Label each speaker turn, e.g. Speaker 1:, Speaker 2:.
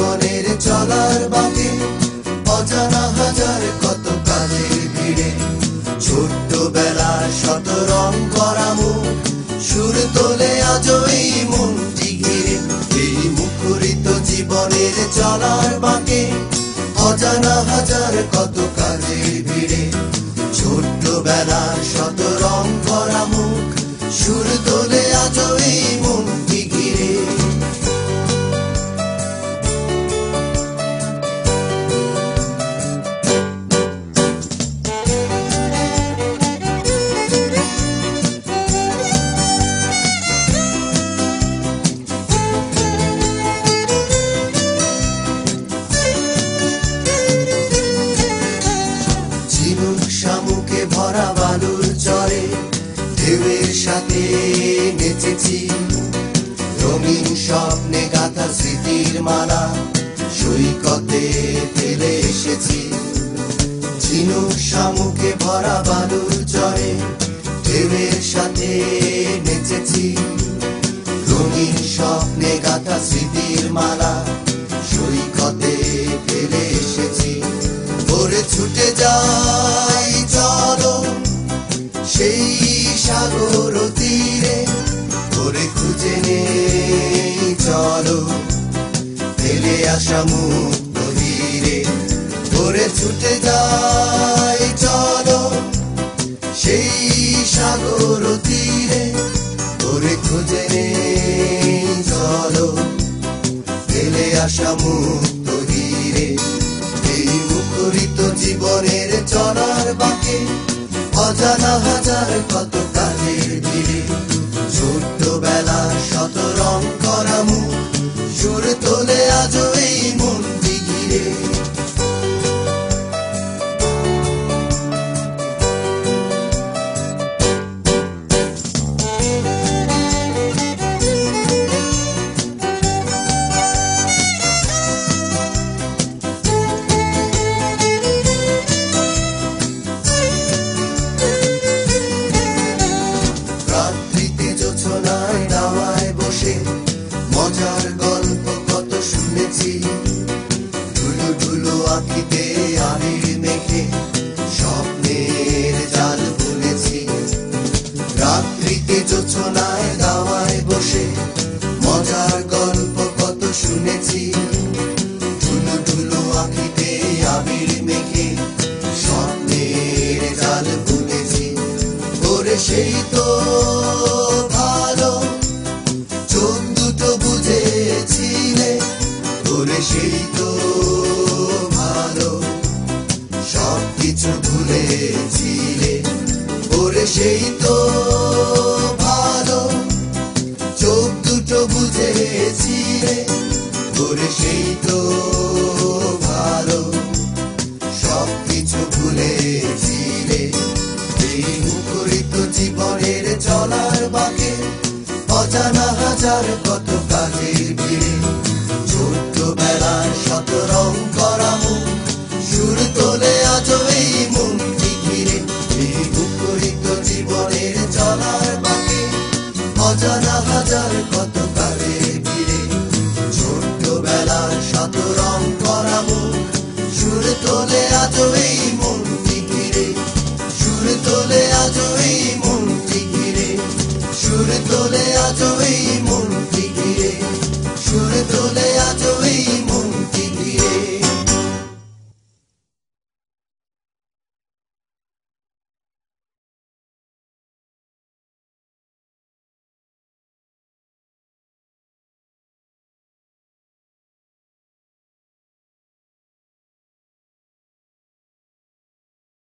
Speaker 1: জীবনের চলার বাঁকে অজানা হাজার কত কাজের ভিড়ে ছোট্টবেলার শত রং করা মুখ সুর তোলে আজও এই মনটি ঘিরে। এই মুখরিত জীবনের চলার বাঁকে অজানা হাজার কত কাজের ভিড়ে ছোট্টবেলার শত রং করা মুখ সুর তোলে আজও এই মনটি ঘিরে। শামুকে ভরা বালুর চরে ঢেউয়ের সাথে নেচেছি, রঙিন স্বপ্নে গাথা স্মৃতির মালা সৈকতে ফেলে এসেছি। ঝিনুক শামুকে ভরা বালুর চরে ঢেউয়ের সাথে নেচেছি, রঙিন স্বপ্নে গাথা স্মৃতির মালা সৈকতে ফেলে এসেছি। ভোরে ছুটে যাই চলো সেই সাগর তীরে, ভোরে খুঁজে নেই চলো ফেলে আসা মুক্ত ধীরে। ভোরে ছুটে যাই চলো সেই সাগর তীরে, ভোরে খুঁজে নেই চলো ফেলে আসা মুক্ত ধীরে। এই মুখরিত জীবনের চলার বাঁকে অজানা হাজার কত কাজের ভিড়ে ছোট্টবেলার শত রং করা মুখ সুর তোলে আজও এই মনটি ঘিরে। মজার গল্প কত শুনেছি, ধুলো ধুলো আঁখিতে আবির মেখে স্বপ্নের জাল বুনেছি। রাত্রিতে জোছনায় দাওয়ায় বসে মজার গল্প কত শুনেছি, ধুলো ধুলো আঁখিতে আবির মেখে স্বপ্নের জাল বুনেছি। ওরে সেই তো ভালো চোখ দুটো বুঝেছিলে, ওরে সেই তো ভালো সব কিছু ভুলেছিলে। ওরে সেই তো ভালো চোখ দুটো বুঝেছিলে, ওরে সেই তো ভালো সব কিছু ভুলেছিলে। এই মুখরিত জীবনের চলার বাঁকে অজানা হাজার কত কাজের ভিড়ে ছোট্টবেলার শত রং করা মুখ সুর তোলে আজও এই মনটি ঘিরে। এই মুখরিত জীবনের চলার বাঁকে অজানা হাজার কত কাজের ভিড়ে ছোট্টবেলার শত রং করা মুখ সুর তোলে আজও এই মনটি ঘিরে, সুর তোলে আজও এই মনটি ঘিরে, সুর তোলে আজও